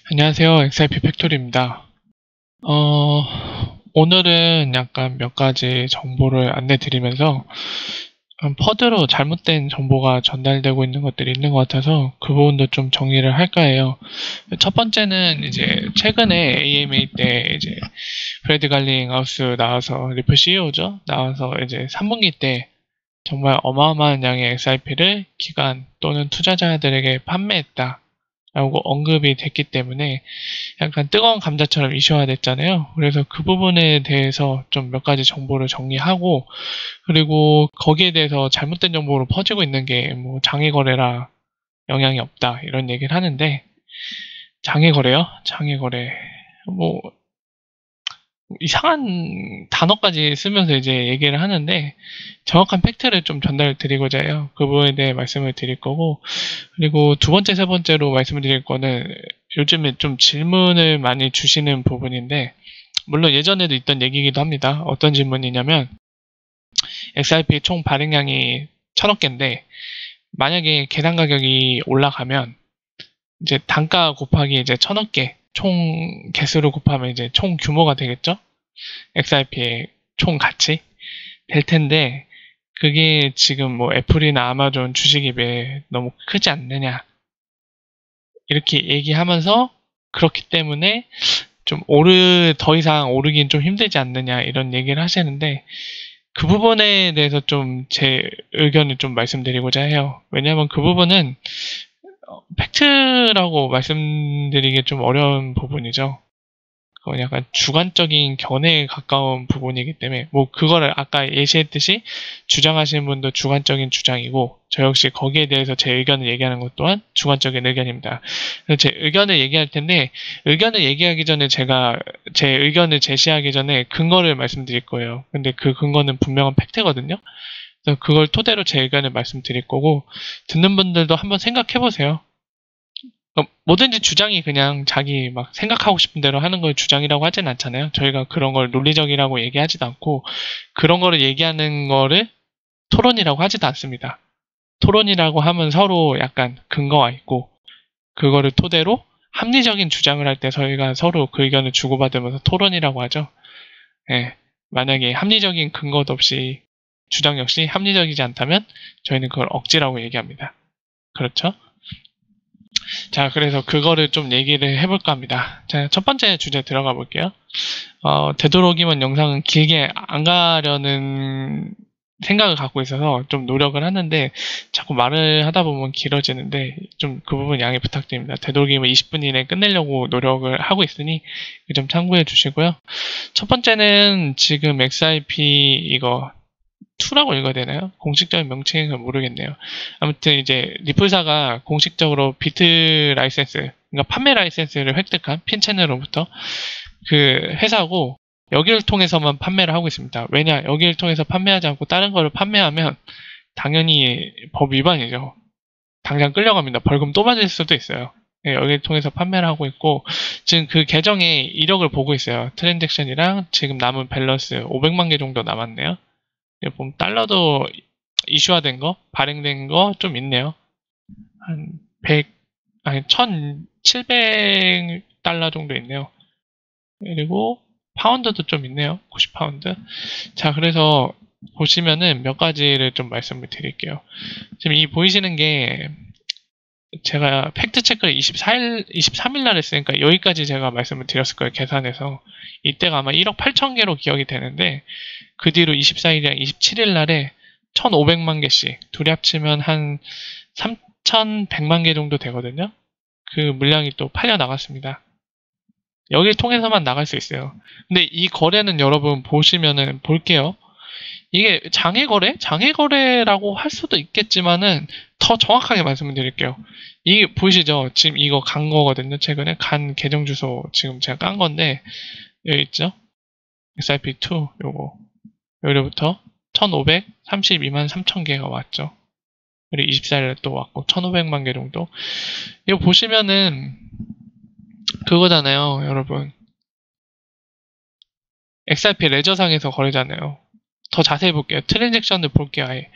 안녕하세요. XRP 팩토리입니다. 오늘은 약간 몇 가지 정보를 안내 드리면서 퍼드로 잘못된 정보가 전달되고 있는 것들이 있는 것 같아서 그 부분도 좀 정리를 할까 해요. 첫 번째는 이제 최근에 AMA 때 이제 브래드 갈링하우스 나와서 리플 CEO죠. 나와서 이제 3분기 때 정말 어마어마한 양의 XRP를 기관 또는 투자자들에게 판매했다. 라고 언급이 됐기 때문에 약간 뜨거운 감자처럼 이슈화 됐잖아요. 그래서 그 부분에 대해서 좀 몇 가지 정보를 정리하고, 그리고 거기에 대해서 잘못된 정보로 퍼지고 있는 게 뭐 장외 거래라 영향이 없다 이런 얘기를 하는데, 장외 거래요? 장외 거래 뭐 이상한 단어까지 쓰면서 이제 얘기를 하는데 정확한 팩트를 좀 전달 드리고자 해요. 그 부분에 대해 말씀을 드릴 거고, 그리고 두 번째, 세 번째로 말씀을 드릴 거는 요즘에 좀 질문을 많이 주시는 부분인데, 물론 예전에도 있던 얘기이기도 합니다. 어떤 질문이냐면 XRP 총 발행량이 1000억 개인데 만약에 계산 가격이 올라가면 이제 단가 곱하기 이제 1000억 개 총 개수를 곱하면 이제 총 규모가 되겠죠? XRP의 총 가치 될 텐데, 그게 지금 뭐 애플이나 아마존 주식에 비해 너무 크지 않느냐 이렇게 얘기하면서, 그렇기 때문에 좀 더 이상 오르긴 좀 힘들지 않느냐 이런 얘기를 하시는데, 그 부분에 대해서 좀 제 의견을 좀 말씀드리고자 해요. 왜냐하면 그 부분은 팩트라고 말씀드리기 좀 어려운 부분이죠. 그건 약간 주관적인 견해에 가까운 부분이기 때문에, 뭐 그거를 아까 예시했듯이 주장하시는 분도 주관적인 주장이고 저 역시 거기에 대해서 제 의견을 얘기하는 것 또한 주관적인 의견입니다. 그래서 제 의견을 얘기할 텐데, 의견을 얘기하기 전에 제가 제 의견을 제시하기 전에 근거를 말씀드릴 거예요. 근데 그 근거는 분명한 팩트거든요. 그래서 그걸 토대로 제 의견을 말씀드릴 거고, 듣는 분들도 한번 생각해 보세요. 뭐든지 주장이 그냥 자기 막 생각하고 싶은 대로 하는 걸 주장이라고 하진 않잖아요. 저희가 그런 걸 논리적이라고 얘기하지도 않고, 그런 거를 얘기하는 거를 토론이라고 하지도 않습니다. 토론이라고 하면 서로 약간 근거가 있고, 그거를 토대로 합리적인 주장을 할 때 저희가 서로 그 의견을 주고받으면서 토론이라고 하죠. 예. 만약에 합리적인 근거도 없이 주장 역시 합리적이지 않다면 저희는 그걸 억지라고 얘기합니다. 그렇죠? 자, 그래서 그거를 좀 얘기를 해볼까 합니다. 자, 첫 번째 주제 들어가 볼게요. 되도록이면 영상은 길게 안 가려는 생각을 갖고 있어서 좀 노력을 하는데, 자꾸 말을 하다 보면 길어지는데 좀 그 부분 양해 부탁드립니다. 되도록이면 20분 이내에 끝내려고 노력을 하고 있으니 좀 참고해 주시고요. 첫 번째는 지금 XRP 이거 2라고 읽어야 되나요? 공식적인 명칭은 잘 모르겠네요. 아무튼 이제 리플사가 공식적으로 비트 라이센스, 그러니까 판매 라이센스를 획득한 핀체너로부터 그 회사고, 여기를 통해서만 판매를 하고 있습니다. 왜냐, 여기를 통해서 판매하지 않고 다른 거를 판매하면 당연히 법 위반이죠. 당장 끌려갑니다. 벌금 또 받을 수도 있어요. 네, 여기를 통해서 판매를 하고 있고, 지금 그 계정의 이력을 보고 있어요. 트랜잭션이랑 지금 남은 밸런스 500만 개 정도 남았네요. 여기 보면 달러도 이슈화된 거, 발행된 거 좀 있네요. 한 1700달러 정도 있네요. 그리고 파운드도 좀 있네요. 90파운드. 자, 그래서 보시면은 몇 가지를 좀 말씀을 드릴게요. 지금 이 보이시는 게 제가 팩트 체크를 23일 날 했으니까 여기까지 제가 말씀을 드렸을 거예요. 계산해서. 이때가 아마 1억 8천 개로 기억이 되는데, 그 뒤로 24일이랑 27일 날에 1,500만 개씩, 둘이 합치면 한 3,100만 개 정도 되거든요. 그 물량이 또 팔려 나갔습니다. 여기 통해서만 나갈 수 있어요. 근데 이 거래는 여러분 보시면은 볼게요. 이게 장외 거래? 장외 거래라고 할 수도 있겠지만은 더 정확하게 말씀을 드릴게요. 이게 보이시죠? 지금 이거 간 거거든요. 최근에 간 계정 주소 지금 제가 깐 건데, 여기 있죠? XRP2 요거. 여기로부터 1532만 3천 개가 왔죠. 그리고 24일에 또 왔고 1500만 개 정도. 이거 보시면은 그거잖아요, 여러분. XRP 레저상에서 거래잖아요. 더 자세히 볼게요. 트랜잭션을 볼게요, 아예.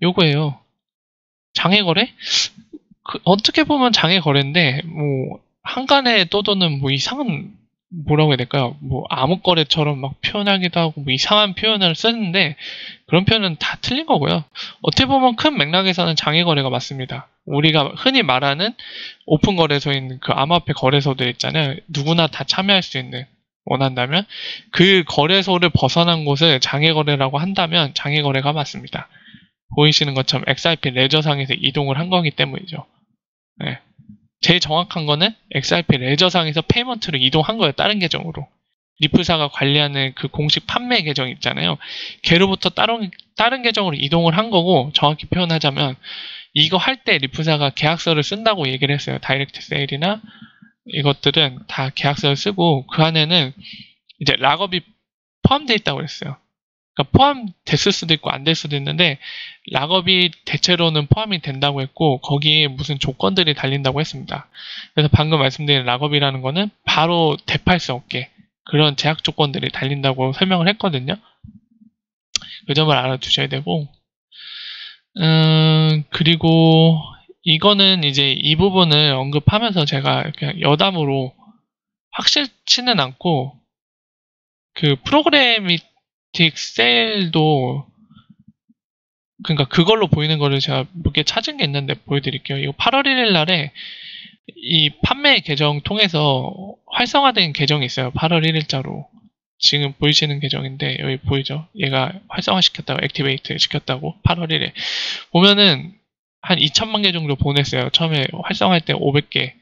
요거예요. 장외 거래? 어떻게 보면 장외 거래인데, 뭐, 한간에 떠도는 뭐 이상한, 뭐라고 해야 될까요? 뭐 암흑거래처럼 막 표현하기도 하고 뭐 이상한 표현을 쓰는데 그런 표현은 다 틀린 거고요. 어떻게 보면 큰 맥락에서는 장외거래가 맞습니다. 우리가 흔히 말하는 오픈 거래소인 그 암호화폐 거래소들 있잖아요. 누구나 다 참여할 수 있는, 원한다면 그 거래소를 벗어난 곳을 장외거래라고 한다면 장외거래가 맞습니다. 보이시는 것처럼 XRP 레저상에서 이동을 한 거기 때문이죠. 네. 제일 정확한 거는 XRP 레저상에서 페이먼트로 이동한 거예요. 다른 계정으로. 리프사가 관리하는 그 공식 판매 계정 있잖아요. 걔로부터 다른 계정으로 이동을 한 거고, 정확히 표현하자면 이거 할 때 리프사가 계약서를 쓴다고 얘기를 했어요. 다이렉트 세일이나 이것들은 다 계약서를 쓰고 그 안에는 이제 락업이 포함되어 있다고 그랬어요. 그러니까 포함됐을 수도 있고 안 될 수도 있는데 락업이 대체로는 포함이 된다고 했고 거기에 무슨 조건들이 달린다고 했습니다. 그래서 방금 말씀드린 락업이라는 거는 바로 대파할 수 없게 그런 제약 조건들이 달린다고 설명을 했거든요. 그 점을 알아두셔야 되고 그리고 이거는 이제 이 부분을 언급하면서 제가 그냥 여담으로 확실치는 않고 그 프로그래미틱 셀도 그러니까 그걸로 보이는 거를 제가 몇 개 찾은 게 있는데 보여드릴게요. 이거 8월 1일 날에 이 판매 계정 통해서 활성화된 계정이 있어요. 8월 1일자로. 지금 보이시는 계정인데 여기 보이죠? 얘가 활성화시켰다고, 액티베이트 시켰다고 8월 1일. 보면은 한 2천만 개 정도 보냈어요. 처음에 활성화할 때 500개,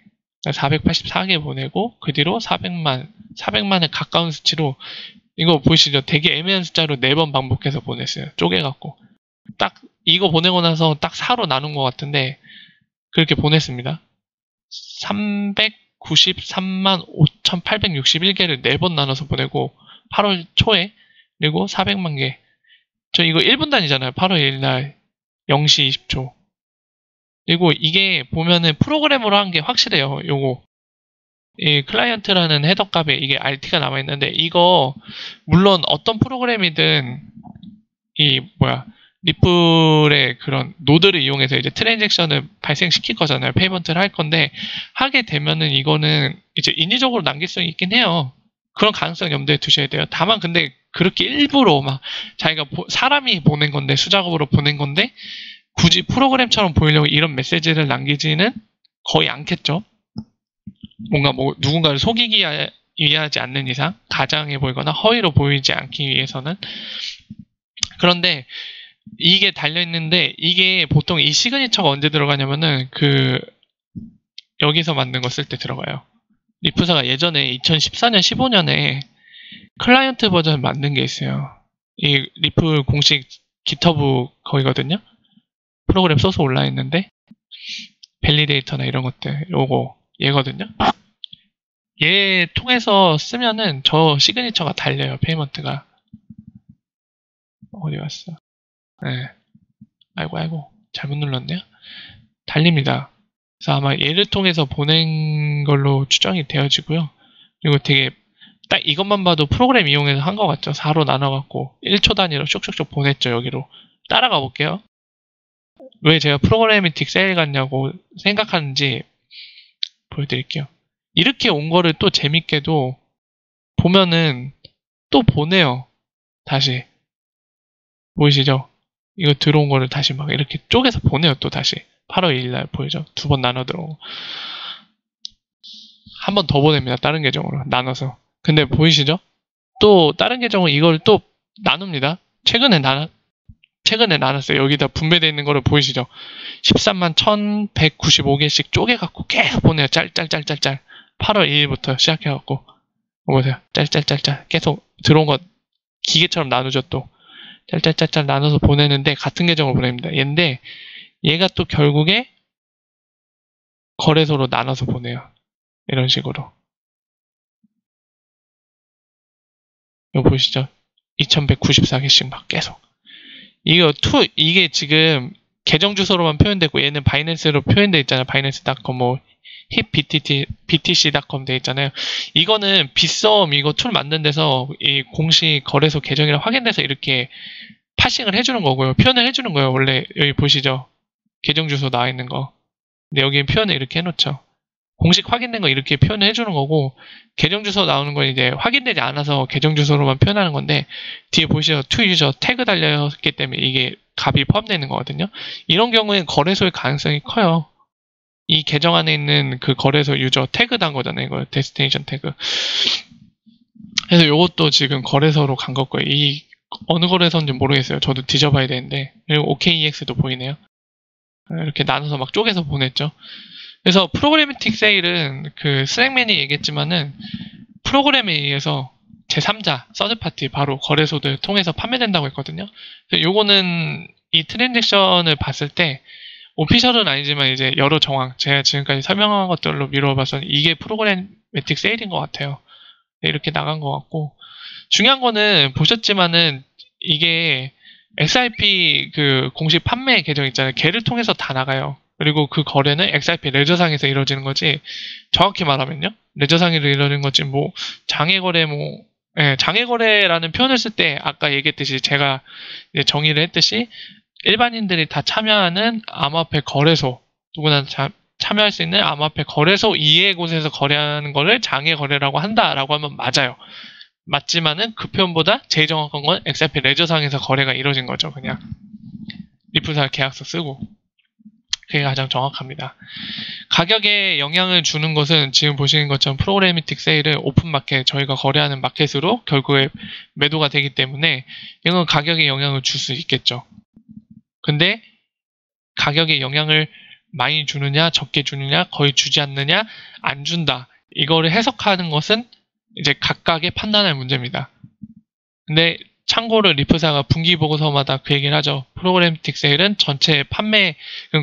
484개 보내고 그 뒤로 400만에 가까운 수치로 이거 보이시죠? 되게 애매한 숫자로 4번 반복해서 보냈어요. 쪼개갖고. 딱 이거 보내고 나서 딱 4로 나눈 것 같은데 그렇게 보냈습니다. 393만 5,861개를 4번 나눠서 보내고 8월 초에 그리고 400만 개. 저 이거 1분 단위잖아요. 8월 1일 날 0시 20초. 그리고 이게 보면은 프로그램으로 한 게 확실해요. 요거. 이 클라이언트라는 헤더 값에 이게 RT가 남아있는데 이거 물론 어떤 프로그램이든 이 리플의 그런 노드를 이용해서 이제 트랜잭션을 발생시킬 거잖아요. 페이먼트를 할 건데 하게 되면은 이거는 이제 인위적으로 남길 수 있긴 해요. 그런 가능성 염두에 두셔야 돼요. 다만 근데 그렇게 일부러 막 자기가 사람이 보낸 건데 수작업으로 보낸 건데 굳이 프로그램처럼 보이려고 이런 메시지를 남기지는 거의 않겠죠. 뭔가 누군가를 속이기 위하지 않는 이상 가장해 보이거나 허위로 보이지 않기 위해서는. 그런데 이게 달려있는데 이게 보통 이 시그니처가 언제 들어가냐면은 여기서 만든 거 쓸 때 들어가요. 리프사가 예전에 2014년 15년에 클라이언트 버전 만든 게 있어요. 이 리플 공식 깃허브 거기거든요. 프로그램 소스 올라있는데 밸리데이터나 이런 것들 요거 얘거든요. 얘 통해서 쓰면은 저 시그니처가 달려요. 페이먼트가 어디 갔어? 네. 아이고 잘못 눌렀네요. 달립니다. 그래서 아마 얘를 통해서 보낸 걸로 추정이 되어지고요. 그리고 되게 딱 이것만 봐도 프로그램 이용해서 한 것 같죠. 4로 나눠갖고 1초 단위로 슉슉슉 보냈죠. 여기로 따라가 볼게요. 왜 제가 프로그래미틱 세일 같냐고 생각하는지 보여드릴게요. 이렇게 온 거를 또 재밌게도 보면은 또 보내요. 다시 보이시죠? 이거 들어온 거를 다시 막 이렇게 쪼개서 보내요. 또 다시 8월 2일날 보이죠? 2번 나눠 들어오고 한 번 더 보냅니다. 다른 계정으로 나눠서. 근데 보이시죠? 또 다른 계정은 이걸 또 나눕니다. 최근에 나눴어요. 여기다 분배되어 있는 거를 보이시죠? 13만 1195개씩 쪼개갖고 계속 보내요. 짤짤짤 8월 2일부터 시작해갖고 보세요. 짤짤짤 계속 들어온 거 기계처럼 나누죠. 또 짤짤짤 나눠서 보내는데 같은 계정으로 보냅니다. 얘인데 얘가 또 결국에 거래소로 나눠서 보내요. 이런 식으로. 이거 보이시죠? 2194개씩 막 계속. 이게 지금 계정 주소로만 표현되고 얘는 바이낸스로 표현되어 있잖아요. 바이낸스.com BTC.com 돼 있잖아요. 이거는 빗썸 이거 툴 만든 데서 이 공식 거래소 계정이랑 확인돼서 이렇게 파싱을 해주는 거고요. 표현을 해주는 거예요. 원래 여기 보시죠. 계정 주소 나와 있는 거. 근데 여기 표현을 이렇게 해놓죠. 공식 확인된 거 이렇게 표현을 해주는 거고, 계정 주소 나오는 건 이제 확인되지 않아서 계정 주소로만 표현하는 건데, 뒤에 보시죠. to user 태그 달렸기 때문에 이게 값이 포함되는 거거든요. 이런 경우에는 거래소의 가능성이 커요. 이 계정 안에 있는 그 거래소 유저 태그 단 거잖아요. 이거 데스티네이션 태그. 그래서 이것도 지금 거래소로 간 거고요. 이 어느 거래소인지 모르겠어요. 저도 뒤져봐야 되는데. 그리고 OKEX도 보이네요. 이렇게 나눠서 막 쪼개서 보냈죠. 그래서 프로그래미틱 세일은 그 슬랙맨이 얘기했지만은 프로그램에 의해서 제3자, 서드파티, 바로 거래소들 통해서 판매된다고 했거든요. 요거는 이 트랜잭션을 봤을 때 오피셜은 아니지만 이제 여러 정황, 제가 지금까지 설명한 것들로 미뤄봐서는 이게 프로그래미틱 세일인 것 같아요. 이렇게 나간 것 같고, 중요한 거는 보셨지만은 이게 XRP 그 공식 판매 계정 있잖아요. 걔를 통해서 다 나가요. 그리고 그 거래는 XRP 레저상에서 이루어지는 거지, 정확히 말하면요. 레저상에서 이루어지는 거지, 뭐, 장외거래, 뭐, 예, 장외거래라는 표현을 쓸 때, 아까 얘기했듯이 제가 이제 정의를 했듯이, 일반인들이 다 참여하는 암호화폐 거래소, 누구나 참여할 수 있는 암호화폐 거래소 이외의 곳에서 거래하는 거를 장외거래라고 한다라고 하면 맞아요. 맞지만은 그 표현보다 제일 정확한 건 XRP 레저상에서 거래가 이루어진 거죠. 그냥 리플사 계약서 쓰고. 그게 가장 정확합니다. 가격에 영향을 주는 것은 지금 보시는 것처럼 프로그래미틱 세일은 오픈마켓, 저희가 거래하는 마켓으로 결국에 매도가 되기 때문에 이건 가격에 영향을 줄 수 있겠죠. 근데 가격에 영향을 많이 주느냐, 적게 주느냐, 거의 주지 않느냐, 안 준다. 이거를 해석하는 것은 이제 각각의 판단할 문제입니다. 근데 참고로 리프사가 분기 보고서마다 그 얘기를 하죠. 프로그래미틱 세일은 전체 판매,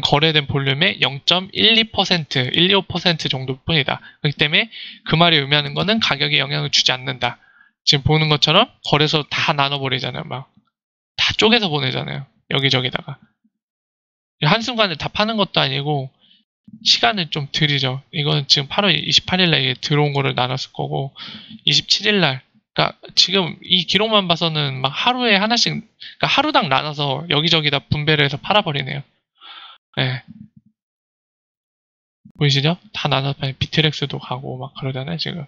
거래된 볼륨의 0.12%, 125% 정도뿐이다. 그렇기 때문에 그 말이 의미하는 거는 가격에 영향을 주지 않는다. 지금 보는 것처럼 거래소 다 나눠버리잖아요. 막 다 쪼개서 보내잖아요. 여기저기다가. 한순간에 다 파는 것도 아니고 시간을 좀 들이죠. 이건 지금 8월 28일날 들어온 거를 나눴을 거고, 27일날, 그러니까 지금 이 기록만 봐서는 막 하루에 하나씩, 그러니까 하루당 나눠서 여기저기다 분배를 해서 팔아버리네요. 네. 보이시죠? 다 나눠서 비트렉스도 가고 막 그러잖아요, 지금.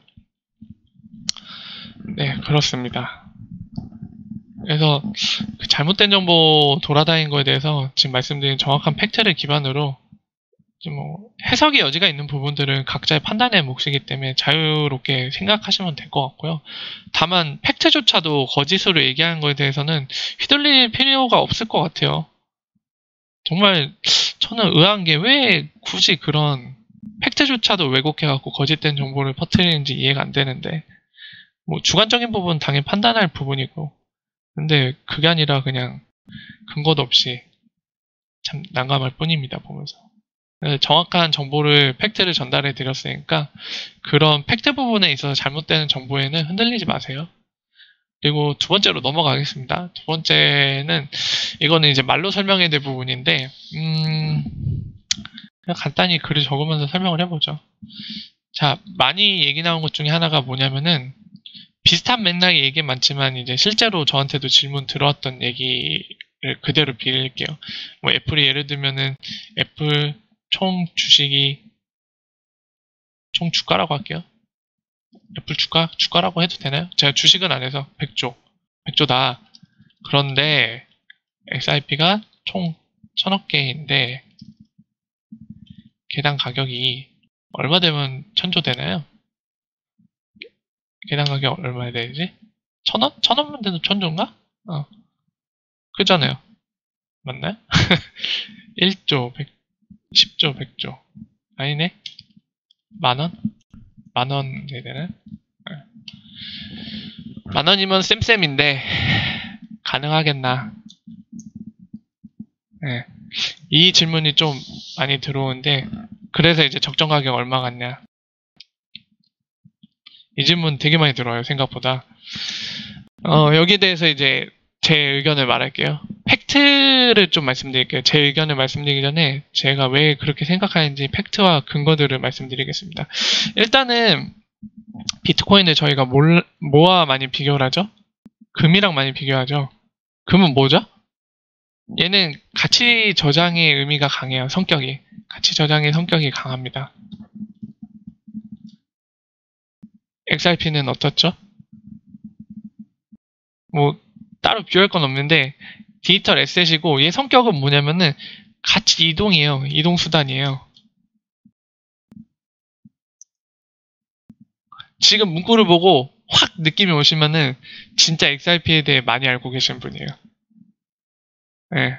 네, 그렇습니다. 그래서 그 잘못된 정보 돌아다닌 거에 대해서 지금 말씀드린 정확한 팩트를 기반으로 뭐 해석의 여지가 있는 부분들은 각자의 판단의 몫이기 때문에 자유롭게 생각하시면 될 것 같고요. 다만 팩트조차도 거짓으로 얘기하는 거에 대해서는 휘둘릴 필요가 없을 것 같아요. 정말 저는 의아한 게 왜 굳이 그런 팩트조차도 왜곡해갖고 거짓된 정보를 퍼뜨리는지 이해가 안 되는데, 뭐 주관적인 부분은 당연히 판단할 부분이고, 근데 그게 아니라 그냥 근거도 없이 참 난감할 뿐입니다, 보면서. 정확한 정보를, 팩트를 전달해 드렸으니까 그런 팩트 부분에 있어서 잘못되는 정보에는 흔들리지 마세요. 그리고 두 번째로 넘어가겠습니다. 두 번째는 이거는 이제 말로 설명해야 될 부분인데, 그냥 간단히 글을 적으면서 설명을 해보죠. 자, 많이 얘기 나온 것 중에 하나가 뭐냐면은, 비슷한 맥락의 얘기 많지만 이제 실제로 저한테도 질문 들어왔던 얘기를 그대로 빌릴게요. 뭐 애플이 예를 들면은 애플 총 주식이, 총 주가라고 할게요. 애플 주가라고 해도 되나요? 제가 주식은 안 해서 100조다. 그런데 XRP가 총 1000억 개인데 개당 가격이 얼마 되면 1000조 되나요? 개당 가격 얼마 되지? 1000원? 1000원만 돼도 1000조인가? 그잖아요. 맞나요? 1조, 10조, 100조. 아니네? 만원? 만원 돼야 되나? 만원이면 쌤쌤인데 가능하겠나? 네. 이 질문이 좀 많이 들어오는데, 그래서 이제 적정 가격 얼마 같냐? 이 질문 되게 많이 들어와요, 생각보다. 여기에 대해서 이제 제 의견을 말할게요. 팩트를 좀 말씀드릴게요. 제 의견을 말씀드리기 전에 제가 왜 그렇게 생각하는지 팩트와 근거들을 말씀드리겠습니다. 일단은 비트코인을 저희가 뭐와 많이 비교를 하죠? 금이랑 많이 비교하죠. 금은 뭐죠? 얘는 가치 저장의 의미가 강해요. 성격이. 가치 저장의 성격이 강합니다. XRP는 어떻죠? 뭐 따로 비교할 건 없는데 디지털 에셋이고 얘 성격은 뭐냐면은 가치 이동이에요. 이동 수단이에요. 지금 문구를 보고 확 느낌이 오시면은 진짜 XRP에 대해 많이 알고 계신 분이에요. 네.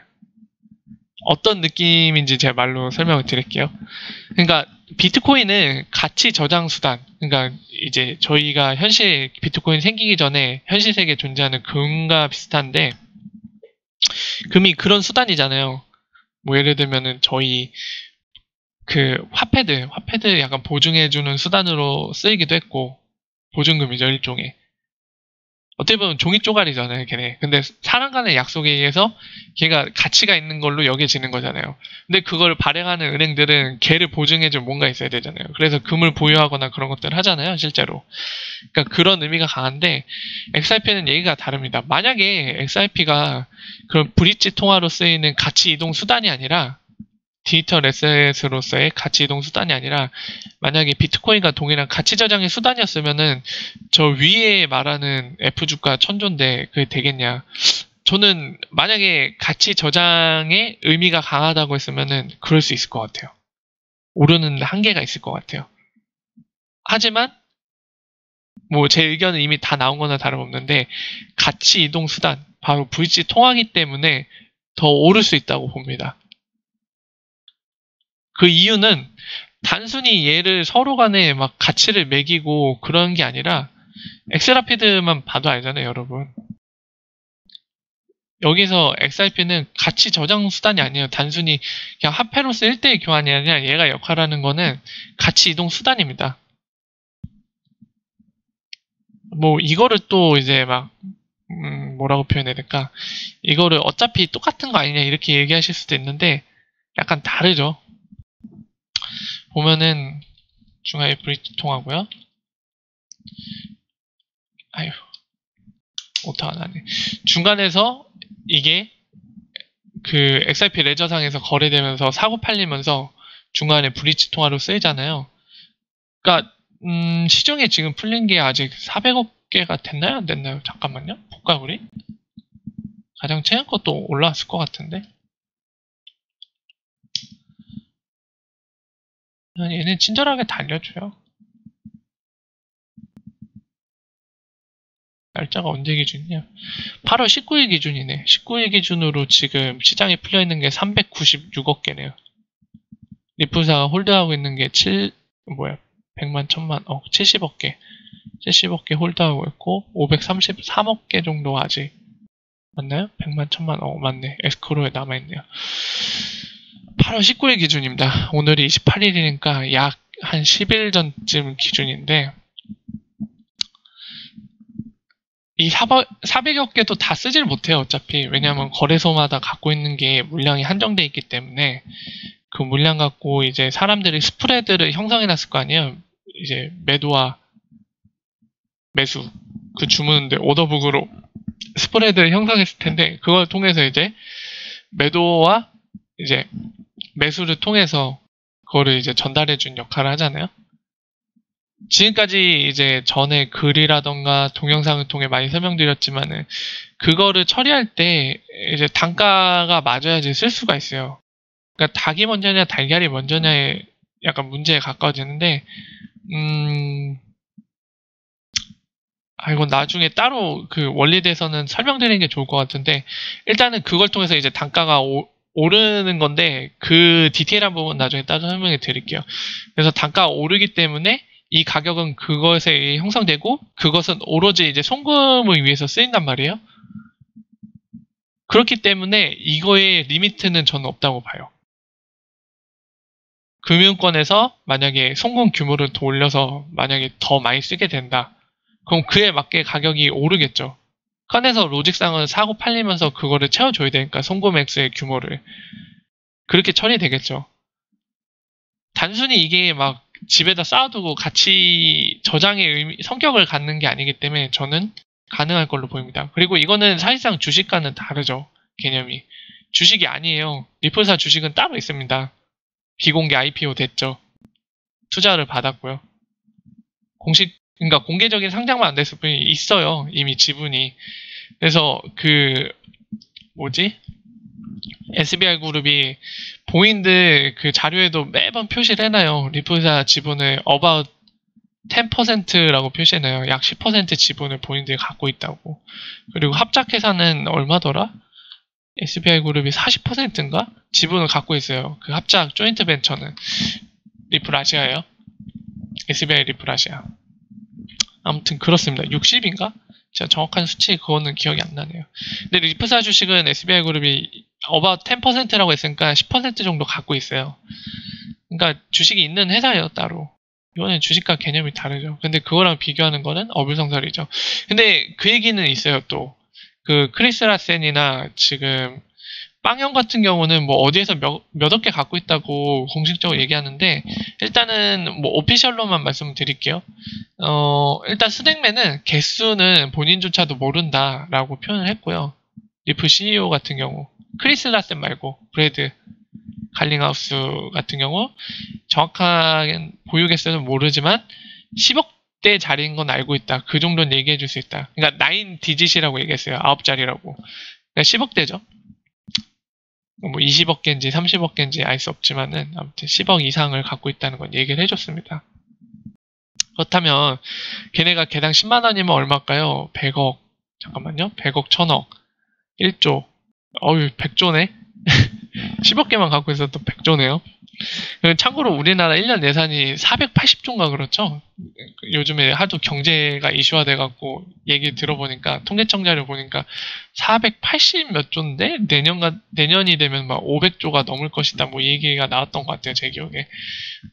어떤 느낌인지 제가 말로 설명을 드릴게요. 그러니까 비트코인은 가치 저장 수단. 그러니까 이제 저희가 현실 비트코인 생기기 전에 현실 세계에 존재하는 금과 비슷한데 금이 그런 수단이잖아요. 뭐 예를 들면은 저희 그 화폐들 약간 보증해주는 수단으로 쓰이기도 했고 보증금이죠 일종의. 어떻게 보면 종이 쪼가리잖아요, 걔네. 근데 사람 간의 약속에 의해서 걔가 가치가 있는 걸로 여겨지는 거잖아요. 근데 그걸 발행하는 은행들은 걔를 보증해줄 뭔가 있어야 되잖아요. 그래서 금을 보유하거나 그런 것들을 하잖아요, 실제로. 그러니까 그런 의미가 강한데 XRP는 얘기가 다릅니다. 만약에 XRP가 그런 브릿지 통화로 쓰이는 가치 이동 수단이 아니라 디지털 에셋으로서의 가치 이동 수단이 아니라 만약에 비트코인과 동일한 가치 저장의 수단이었으면은 저 위에 말하는 F주가 천조인데 그게 되겠냐. 저는 만약에 가치 저장의 의미가 강하다고 했으면은 그럴 수 있을 것 같아요. 오르는 한계가 있을 것 같아요. 하지만 뭐 제 의견은 이미 다 나온 거나 다름없는데 가치 이동 수단 바로 브릿지 통화기 때문에 더 오를 수 있다고 봅니다. 그 이유는 단순히 얘를 서로 간에 막 가치를 매기고 그런 게 아니라 엑스라피드만 봐도 알잖아요, 여러분. 여기서 XRP는 가치 저장 수단이 아니에요. 단순히 그냥 화폐로서 1대1 교환이 아니라 얘가 역할하는 거는 가치 이동 수단입니다. 뭐 이거를 또 이제 막 뭐라고 표현해야 될까? 이거를 어차피 똑같은 거 아니냐 이렇게 얘기하실 수도 있는데 약간 다르죠. 보면은 중앙에 브릿지 통하고요. 아유, 오타 안 하네. 중간에서 이게 그 XRP 레저상에서 거래되면서 사고 팔리면서 중간에 브릿지 통화로 쓰이잖아요. 그러니까 시중에 지금 풀린 게 아직 400억 개가 됐나요? 안 됐나요? 잠깐만요. 볼까 우리? 가장 최근 것도 올라왔을 것 같은데. 얘는 친절하게 달려줘요. 날짜가 언제 기준이냐? 8월 19일 기준이네. 19일 기준으로 지금 시장에 풀려있는 게 396억 개네요. 리플사가 홀드하고 있는 게 100만, 1000만, 70억 개. 70억 개 홀드하고 있고, 533억 개 정도 아직. 맞나요? 100만, 1000만, 맞네. 에스크로에 남아있네요. 8월 19일 기준입니다. 오늘이 28일이니까 약 한 10일 전쯤 기준인데, 이 400여 개도 다 쓰질 못해요, 어차피. 왜냐하면 거래소마다 갖고 있는 게 물량이 한정돼 있기 때문에 그 물량 갖고 이제 사람들이 스프레드를 형성해 놨을 거 아니에요. 이제 매도와 매수. 그 주문인데 오더북으로 스프레드를 형성했을 텐데 그걸 통해서 이제 매도와 이제 매수를 통해서 그거를 이제 전달해 준 역할을 하잖아요. 지금까지 이제 전에 글이라던가 동영상을 통해 많이 설명드렸지만은 그거를 처리할 때 이제 단가가 맞아야지 쓸 수가 있어요. 그러니까 닭이 먼저냐 달걀이 먼저냐에 약간 문제에 가까워지는데 이건 나중에 따로 그 원리대에서는 설명드리는 게 좋을 것 같은데 일단은 그걸 통해서 이제 단가가 오르는 건데 그 디테일한 부분 나중에 따로 설명해 드릴게요. 그래서 단가가 오르기 때문에 이 가격은 그것에 의해 형성되고 그것은 오로지 이제 송금을 위해서 쓰인단 말이에요. 그렇기 때문에 이거의 리미트는 저는 없다고 봐요. 금융권에서 만약에 송금 규모를 더 올려서 만약에 더 많이 쓰게 된다. 그럼 그에 맞게 가격이 오르겠죠. 컨에서 로직상은 사고 팔리면서 그거를 채워줘야 되니까 송금 액수의 규모를. 그렇게 처리되겠죠. 단순히 이게 막 집에다 쌓아두고 가치 저장의 성격을 갖는 게 아니기 때문에 저는 가능할 걸로 보입니다. 그리고 이거는 사실상 주식과는 다르죠. 개념이. 주식이 아니에요. 리플사 주식은 따로 있습니다. 비공개 IPO 됐죠. 투자를 받았고요. 공식 그러니까 공개적인 상장만 안 됐을 뿐이 있어요. 이미 지분이. 그래서 그 뭐지? SBI 그룹이 보인드 그 자료에도 매번 표시를 해놔요. 리플사 지분을 about 10%라고 표시해놔요. 약 10% 지분을 본인들이 갖고 있다고. 그리고 합작회사는 얼마더라? SBI 그룹이 40%인가? 지분을 갖고 있어요. 그 합작 조인트 벤처는 리플아시아예요. SBI 리플아시아. 아무튼 그렇습니다. 60인가? 제가 정확한 수치 그거는 기억이 안 나네요. 근데 리플사 주식은 SBI 그룹이 about 10%라고 했으니까 10% 정도 갖고 있어요. 그러니까 주식이 있는 회사예요, 따로. 이거는 주식과 개념이 다르죠. 근데 그거랑 비교하는 거는 어불성설이죠. 근데 그 얘기는 있어요, 또. 그 크리스 라센이나 지금 빵형 같은 경우는 뭐 어디에서 몇억 개 갖고 있다고 공식적으로 얘기하는데, 일단은 뭐 오피셜로만 말씀드릴게요. 일단 스낵맨은 개수는 본인조차도 모른다라고 표현을 했고요. 리플 CEO 같은 경우, 크리스 라센 말고 브래드 갈링하우스 같은 경우 정확한 보유 개수는 모르지만 10억대 자리인 건 알고 있다. 그 정도는 얘기해 줄 수 있다. 그러니까 9 디짓이라고 얘기했어요. 9자리라고. 그러니까 10억대죠. 뭐 20억 개인지 30억 개인지 알 수 없지만은 아무튼 10억 이상을 갖고 있다는 건 얘기를 해줬습니다. 그렇다면 걔네가 개당 10만 원이면 얼마일까요? 100억. 잠깐만요. 100억, 1000억, 1조. 어휴, 100조네. 10억 개만 갖고 있어도 100조네요. 참고로 우리나라 1년 예산이 480조인가 그렇죠? 요즘에 하도 경제가 이슈화 돼갖고 얘기 들어보니까, 통계청 자료 보니까 480 몇 조인데 내년이 되면 막 500조가 넘을 것이다, 뭐 얘기가 나왔던 것 같아요, 제 기억에.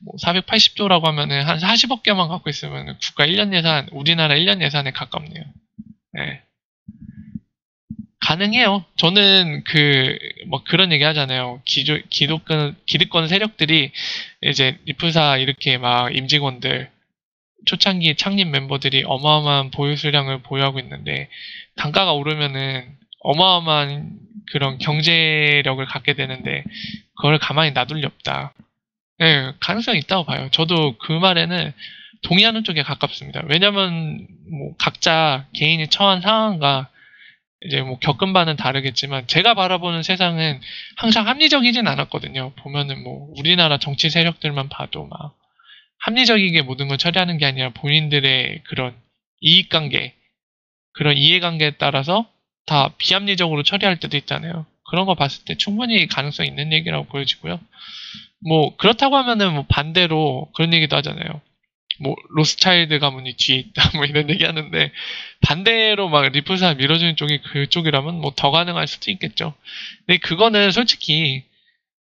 뭐 480조라고 하면은 한 40억 개만 갖고 있으면 국가 1년 예산, 우리나라 1년 예산에 가깝네요. 네. 가능해요. 저는 뭐 그런 얘기 하잖아요. 기득권 세력들이 이제 리플사 이렇게 막 임직원들, 초창기 창립 멤버들이 어마어마한 보유 수량을 보유하고 있는데, 단가가 오르면은 어마어마한 그런 경제력을 갖게 되는데, 그걸 가만히 놔둘 리 없다. 네, 가능성이 있다고 봐요. 저도 그 말에는 동의하는 쪽에 가깝습니다. 왜냐면 뭐 각자 개인이 처한 상황과 이제 뭐 겪은 바는 다르겠지만, 제가 바라보는 세상은 항상 합리적이진 않았거든요. 보면은 뭐 우리나라 정치 세력들만 봐도 막 합리적이게 모든 걸 처리하는 게 아니라 본인들의 그런 이익관계, 그런 이해관계에 따라서 다 비합리적으로 처리할 때도 있잖아요. 그런 거 봤을 때 충분히 가능성 있는 얘기라고 보여지고요. 뭐 그렇다고 하면은 뭐 반대로 그런 얘기도 하잖아요. 뭐 로스차일드 가문이 뒤에 있다 뭐 이런 얘기 하는데, 반대로 막 리플사 밀어주는 쪽이 그쪽이라면 뭐 더 가능할 수도 있겠죠. 근데 그거는 솔직히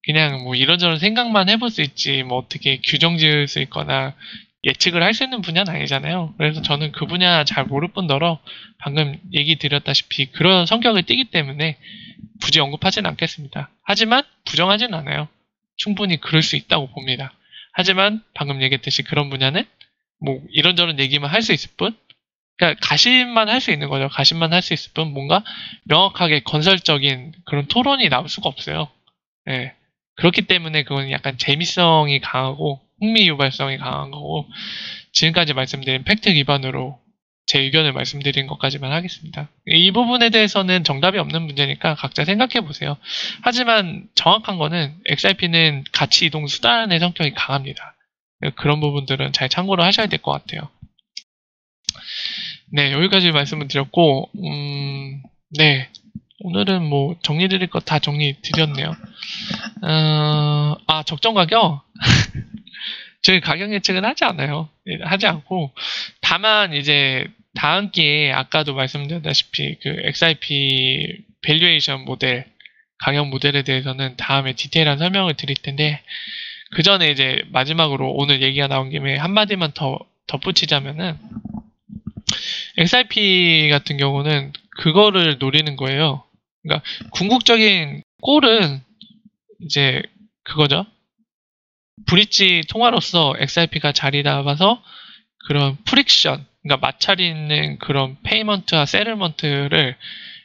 그냥 뭐 이런저런 생각만 해볼 수 있지, 뭐 어떻게 규정 지을 수 있거나 예측을 할 수 있는 분야는 아니잖아요. 그래서 저는 그 분야 잘 모를 뿐더러 방금 얘기 드렸다시피 그런 성격을 띠기 때문에 굳이 언급하진 않겠습니다. 하지만 부정하진 않아요. 충분히 그럴 수 있다고 봅니다. 하지만 방금 얘기했듯이 그런 분야는 뭐 이런저런 얘기만 할 수 있을 뿐, 그러니까 가심만 할 수 있는 거죠. 가심만 할 수 있을 뿐, 뭔가 명확하게 건설적인 그런 토론이 나올 수가 없어요. 예. 그렇기 때문에 그건 약간 재미성이 강하고 흥미 유발성이 강한 거고, 지금까지 말씀드린 팩트 기반으로 제 의견을 말씀드린 것까지만 하겠습니다. 이 부분에 대해서는 정답이 없는 문제니까 각자 생각해 보세요. 하지만 정확한 거는 XRP는 가치 이동 수단의 성격이 강합니다. 그런 부분들은 잘 참고를 하셔야 될 것 같아요. 네, 여기까지 말씀을 드렸고, 네, 오늘은 뭐 정리드릴 거 다 정리 드렸네요. 적정 가격? 저희 가격 예측은 하지 않아요. 하지 않고, 다만 이제 다음 기회에 아까도 말씀드렸다시피 그 XRP 밸류에이션 모델, 가격 모델에 대해서는 다음에 디테일한 설명을 드릴 텐데, 그 전에 이제 마지막으로 오늘 얘기가 나온 김에 한마디만 더 덧붙이자면은, XRP 같은 경우는 그거를 노리는 거예요. 그러니까 궁극적인 골은 이제 그거죠. 브릿지 통화로서 XRP가 자리 잡아서 그런 프릭션, 그러니까 마찰이 있는 그런 페이먼트와 세틀먼트를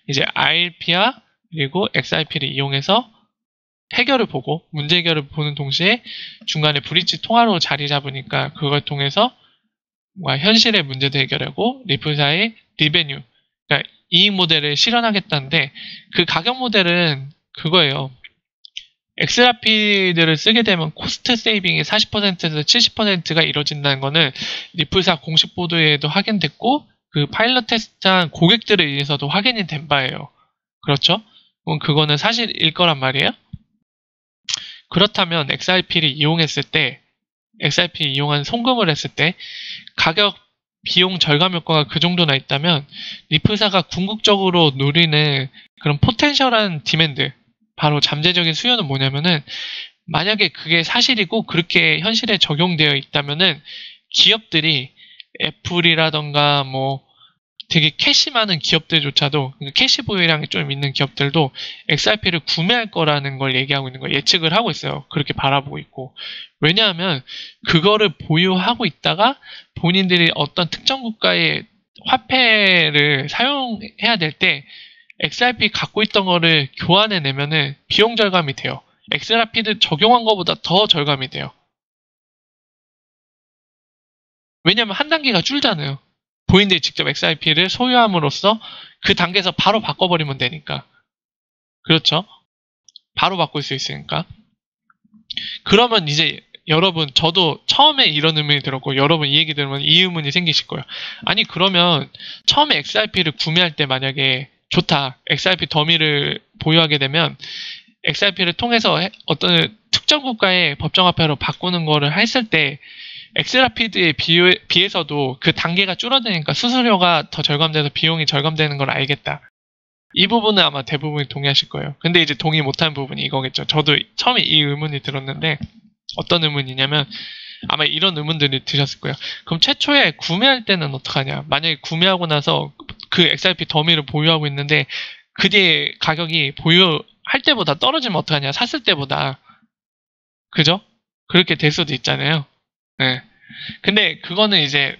이제 IRP와 그리고 XRP를 이용해서 해결을 보고, 문제 해결을 보는 동시에 중간에 브릿지 통화로 자리 잡으니까 그걸 통해서 현실의 문제도 해결하고 리플사의 리베뉴, 그러니까 이익 모델을 실현하겠다는데 그 가격 모델은 그거예요. 엑스라피드를 쓰게 되면 코스트 세이빙이 40%에서 70%가 이루어진다는 거는 리플사 공식 보도에도 확인됐고 그 파일럿 테스트한 고객들에 의해서도 확인이 된 바예요. 그렇죠? 그럼 그거는 사실일 거란 말이에요. 그렇다면 XRP를 이용했을 때, XRP 이용한 송금을 했을 때 가격 비용 절감 효과가 그 정도나 있다면 리플사가 궁극적으로 노리는 그런 포텐셜한 디맨드, 바로 잠재적인 수요는 뭐냐면은 만약에 그게 사실이고 그렇게 현실에 적용되어 있다면은 기업들이 애플이라던가 뭐 되게 캐시 많은 기업들조차도, 캐시 보유량이 좀 있는 기업들도 XRP를 구매할 거라는 걸 얘기하고 있는 거예요. 예측을 하고 있어요. 그렇게 바라보고 있고. 왜냐하면 그거를 보유하고 있다가 본인들이 어떤 특정 국가의 화폐를 사용해야 될 때 XRP 갖고 있던 거를 교환해 내면은 비용 절감이 돼요. XRP를 적용한 것보다 더 절감이 돼요. 왜냐면 한 단계가 줄잖아요. 본인들이 직접 XRP를 소유함으로써 그 단계에서 바로 바꿔버리면 되니까. 그렇죠? 바로 바꿀 수 있으니까. 그러면 이제 여러분, 저도 처음에 이런 의문이 들었고 여러분 이 얘기 들으면 이 의문이 생기실 거예요. 아니 그러면 처음에 XRP를 구매할 때 만약에 좋다, XRP 더미를 보유하게 되면 XRP를 통해서 어떤 특정 국가의 법정화폐로 바꾸는 거를 했을 때 엑스라피드에 비해서도 그 단계가 줄어드니까 수수료가 더 절감돼서 비용이 절감되는 걸 알겠다. 이 부분은 아마 대부분이 동의하실 거예요. 근데 이제 동의 못한 부분이 이거겠죠. 저도 처음에 이 의문이 들었는데 어떤 의문이냐면 아마 이런 의문들이 드셨을 거예요. 그럼 최초에 구매할 때는 어떡하냐? 만약에 구매하고 나서 그 XRP 더미를 보유하고 있는데 그 뒤에 가격이 보유할 때보다 떨어지면 어떡하냐? 샀을 때보다. 그죠? 그렇게 될 수도 있잖아요. 네. 근데 그거는 이제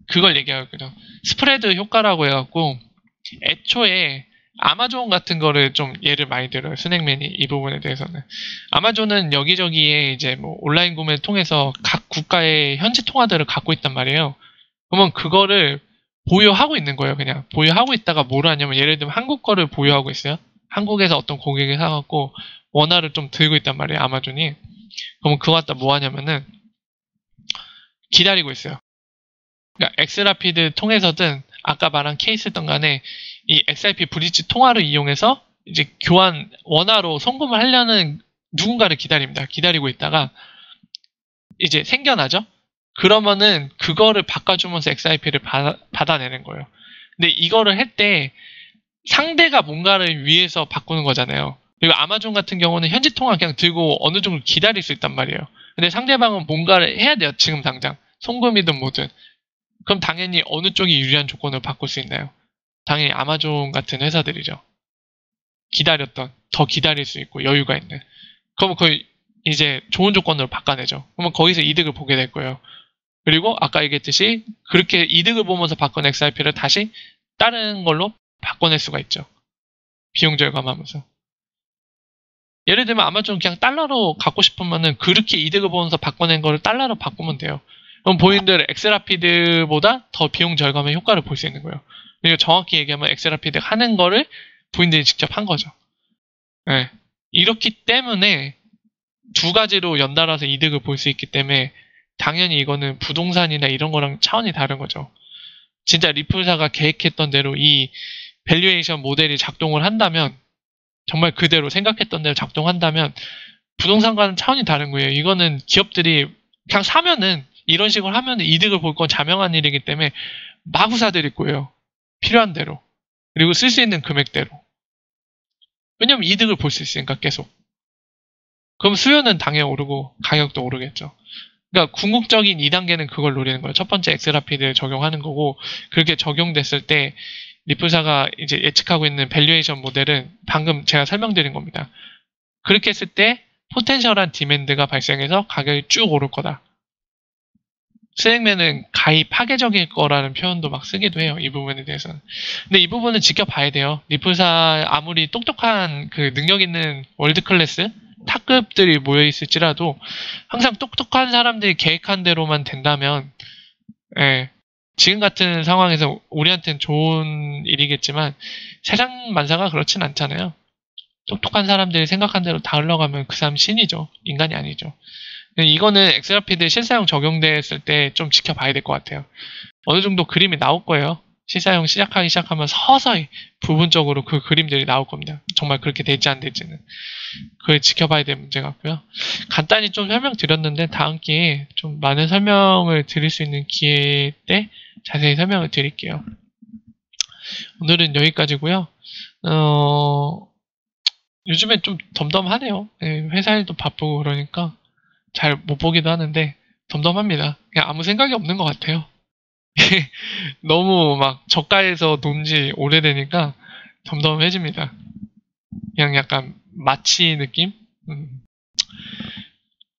그걸 얘기하거든요. 스프레드 효과라고 해갖고 애초에 아마존 같은 거를 좀 예를 많이 들어요. 스낵맨이 이 부분에 대해서는. 아마존은 여기저기에 이제 뭐 온라인 구매를 통해서 각 국가의 현지 통화들을 갖고 있단 말이에요. 그러면 그거를 보유하고 있는 거예요. 그냥 보유하고 있다가 뭘 하냐면 예를 들면 한국 거를 보유하고 있어요. 한국에서 어떤 고객이 사갖고 원화를 좀 들고 있단 말이에요. 아마존이. 그러면 그거 갖다 뭐 하냐면은 기다리고 있어요. 그러니까 엑스라피드 통해서든 아까 말한 케이스든 간에 이 XRP 브릿지 통화를 이용해서 이제 교환 원화로 송금을 하려는 누군가를 기다립니다. 기다리고 있다가 이제 생겨나죠? 그러면은 그거를 바꿔주면서 XRP를 받아내는 거예요. 근데 이거를 할 때 상대가 뭔가를 위해서 바꾸는 거잖아요. 그리고 아마존 같은 경우는 현지 통화 그냥 들고 어느 정도 기다릴 수 있단 말이에요. 근데 상대방은 뭔가를 해야 돼요. 지금 당장. 송금이든 뭐든. 그럼 당연히 어느 쪽이 유리한 조건을 바꿀 수 있나요? 당연히 아마존 같은 회사들이죠. 기다렸던, 더 기다릴 수 있고 여유가 있는. 그러면 거의 이제 좋은 조건으로 바꿔내죠. 그러면 거기서 이득을 보게 될 거예요. 그리고 아까 얘기했듯이 그렇게 이득을 보면서 바꾼 XRP를 다시 다른 걸로 바꿔낼 수가 있죠. 비용 절감하면서. 예를 들면 아마존 그냥 달러로 갖고 싶으면은 그렇게 이득을 보면서 바꿔낸 거를 달러로 바꾸면 돼요. 그럼 본인들 엑스라피드보다 더 비용 절감의 효과를 볼 수 있는 거예요. 그리고 정확히 얘기하면 엑스라피드 하는 거를 본인들이 직접 한 거죠. 네. 이렇기 때문에 두 가지로 연달아서 이득을 볼 수 있기 때문에 당연히 이거는 부동산이나 이런 거랑 차원이 다른 거죠. 진짜 리플사가 계획했던 대로 이 밸류에이션 모델이 작동을 한다면, 정말 그대로 생각했던 대로 작동한다면 부동산과는 차원이 다른 거예요. 이거는 기업들이 그냥 사면은, 이런 식으로 하면 이득을 볼 건 자명한 일이기 때문에 마구 사들일 거예요. 필요한 대로. 그리고 쓸 수 있는 금액대로. 왜냐면 이득을 볼 수 있으니까 계속. 그럼 수요는 당연히 오르고 가격도 오르겠죠. 그러니까 궁극적인 2단계는 그걸 노리는 거예요. 첫 번째 엑스라피드를 적용하는 거고, 그렇게 적용됐을 때 리플사가 이제 예측하고 있는 밸류에이션 모델은 방금 제가 설명드린 겁니다. 그렇게 했을 때 포텐셜한 디맨드가 발생해서 가격이 쭉 오를 거다. 스낵맨은 가히 파괴적일 거라는 표현도 막 쓰기도 해요. 이 부분에 대해서는. 근데 이 부분은 지켜봐야 돼요. 리플사 아무리 똑똑한 그 능력 있는 월드클래스 탑급들이 모여있을지라도 항상 똑똑한 사람들이 계획한 대로만 된다면, 예, 지금 같은 상황에서 우리한테는 좋은 일이겠지만 세상 만사가 그렇진 않잖아요. 똑똑한 사람들이 생각한 대로 다 흘러가면 그 사람 신이죠. 인간이 아니죠. 이거는 엑스라피드 실사용 적용됐을 때 좀 지켜봐야 될 것 같아요. 어느 정도 그림이 나올 거예요. 실사용 시작하기 시작하면 서서히 부분적으로 그 그림들이 나올 겁니다. 정말 그렇게 될지 안 될지는. 그걸 지켜봐야 될 문제 같고요. 간단히 좀 설명드렸는데 다음 기회에 좀 많은 설명을 드릴 수 있는 기회 때 자세히 설명을 드릴게요. 오늘은 여기까지고요. 요즘에 좀 덤덤하네요. 회사 일도 바쁘고 그러니까 잘 못 보기도 하는데 덤덤합니다. 그냥 아무 생각이 없는 것 같아요. 너무 막 저가에서 논 지 오래되니까 덤덤해집니다. 그냥 약간 마치 느낌?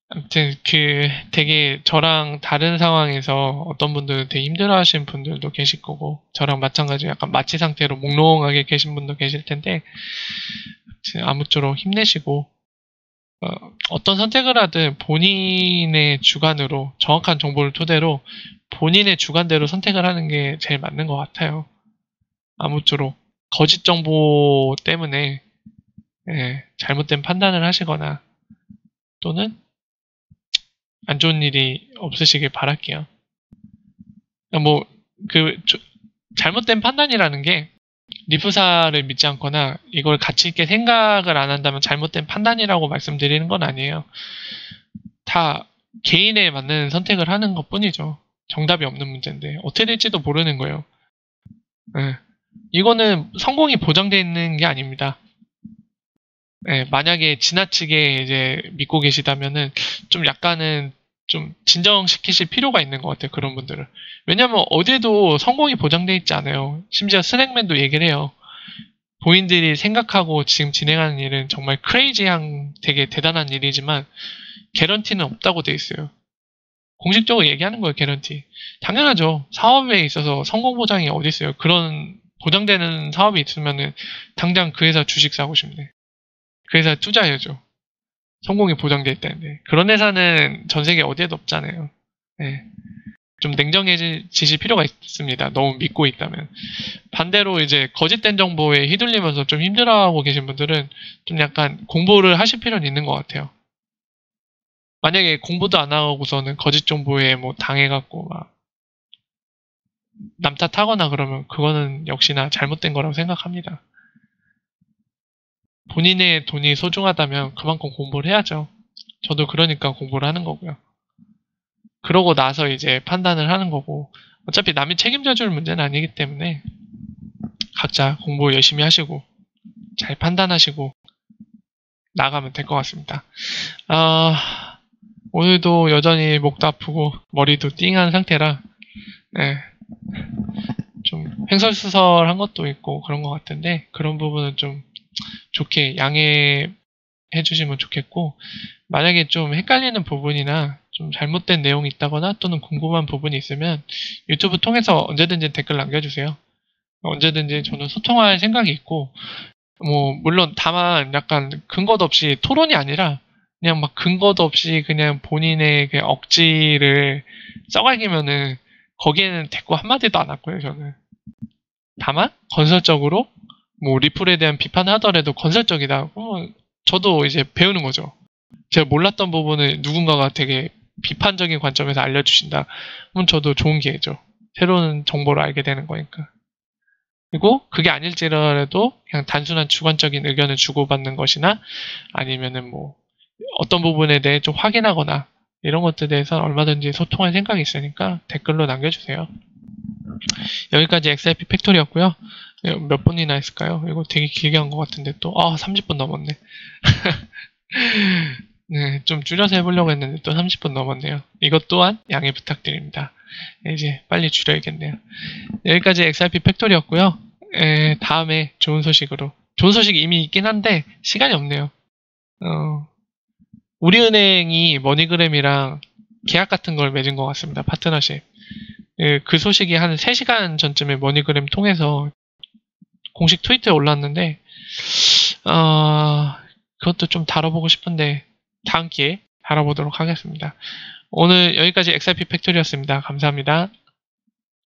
아무튼 되게 저랑 다른 상황에서 어떤 분들은 되게 힘들어하시는 분들도 계실 거고 저랑 마찬가지로 약간 마치 상태로 몽롱하게 계신 분도 계실 텐데 아무쪼록 힘내시고 어떤 선택을 하든 본인의 주관으로 정확한 정보를 토대로 본인의 주관대로 선택을 하는 게 제일 맞는 것 같아요. 아무쪼록 거짓 정보 때문에 잘못된 판단을 하시거나 또는 안 좋은 일이 없으시길 바랄게요. 잘못된 판단이라는 게 리프사를 믿지 않거나 이걸 가치 있게 생각을 안 한다면 잘못된 판단이라고 말씀드리는 건 아니에요. 다 개인에 맞는 선택을 하는 것 뿐이죠. 정답이 없는 문제인데 어떻게 될지도 모르는 거예요. 이거는 성공이 보장되어 있는 게 아닙니다. 만약에 지나치게 이제 믿고 계시다면은 좀 약간은 좀 진정시키실 필요가 있는 것 같아요. 그런 분들은. 왜냐면 어디에도 성공이 보장되어 있지 않아요. 심지어 스낵맨도 얘기를 해요. 본인들이 생각하고 지금 진행하는 일은 정말 크레이지한 되게 대단한 일이지만 개런티는 없다고 돼 있어요. 공식적으로 얘기하는 거예요. 개런티. 당연하죠. 사업에 있어서 성공 보장이 어디 있어요. 그런 보장되는 사업이 있으면은 당장 그 회사 주식 사고 싶네. 그 회사 투자해야죠. 성공이 보장되어 있다는데. 그런 회사는 전 세계 어디에도 없잖아요. 좀 냉정해지실 필요가 있습니다. 너무 믿고 있다면. 반대로 이제 거짓된 정보에 휘둘리면서 좀 힘들어하고 계신 분들은 좀 약간 공부를 하실 필요는 있는 것 같아요. 만약에 공부도 안 하고서는 거짓 정보에 뭐 당해갖고 막 남 탓하거나 그러면 그거는 역시나 잘못된 거라고 생각합니다. 본인의 돈이 소중하다면 그만큼 공부를 해야죠. 저도 그러니까 공부를 하는 거고요. 그러고 나서 이제 판단을 하는 거고 어차피 남이 책임져 줄 문제는 아니기 때문에 각자 공부 열심히 하시고 잘 판단하시고 나가면 될 것 같습니다. 오늘도 여전히 목도 아프고 머리도 띵한 상태라 좀 횡설수설한 것도 있고 그런 것 같은데 그런 부분은 좀 좋게 양해해 주시면 좋겠고 만약에 좀 헷갈리는 부분이나 좀 잘못된 내용이 있다거나 또는 궁금한 부분이 있으면 유튜브 통해서 언제든지 댓글 남겨주세요. 언제든지 저는 소통할 생각이 있고 물론 다만 약간 근거도 없이 토론이 아니라 그냥 막 근거도 없이 그냥 본인의 그냥 억지를 써갈기면은 거기에는 댓글 한마디도 안 할 거예요, 저는. 다만 건설적으로 리플에 대한 비판을 하더라도 건설적이다. 저도 이제 배우는 거죠. 제가 몰랐던 부분을 누군가가 되게 비판적인 관점에서 알려주신다. 그럼 저도 좋은 기회죠. 새로운 정보를 알게 되는 거니까. 그리고 그게 아닐지라도 그냥 단순한 주관적인 의견을 주고받는 것이나 아니면은 어떤 부분에 대해 좀 확인하거나 이런 것들에 대해서는 얼마든지 소통할 생각이 있으니까 댓글로 남겨주세요. 여기까지 XRP 팩토리였고요. 몇 분이나 했을까요? 이거 되게 길게 한 것 같은데 또 30분 넘었네. 네, 좀 줄여서 해보려고 했는데 또 30분 넘었네요. 이것 또한 양해 부탁드립니다. 이제 빨리 줄여야겠네요. 여기까지 XRP 팩토리였고요. 다음에 좋은 소식으로. 좋은 소식이 이미 있긴 한데 시간이 없네요. 우리은행이 머니그램이랑 계약 같은 걸 맺은 것 같습니다. 파트너십. 그 소식이 한 3시간 전쯤에 머니그램 통해서 공식 트위터에 올랐는데 그것도 좀 다뤄보고 싶은데 다음 기회에 다뤄보도록 하겠습니다. 오늘 여기까지 XRP 팩토리였습니다. 감사합니다.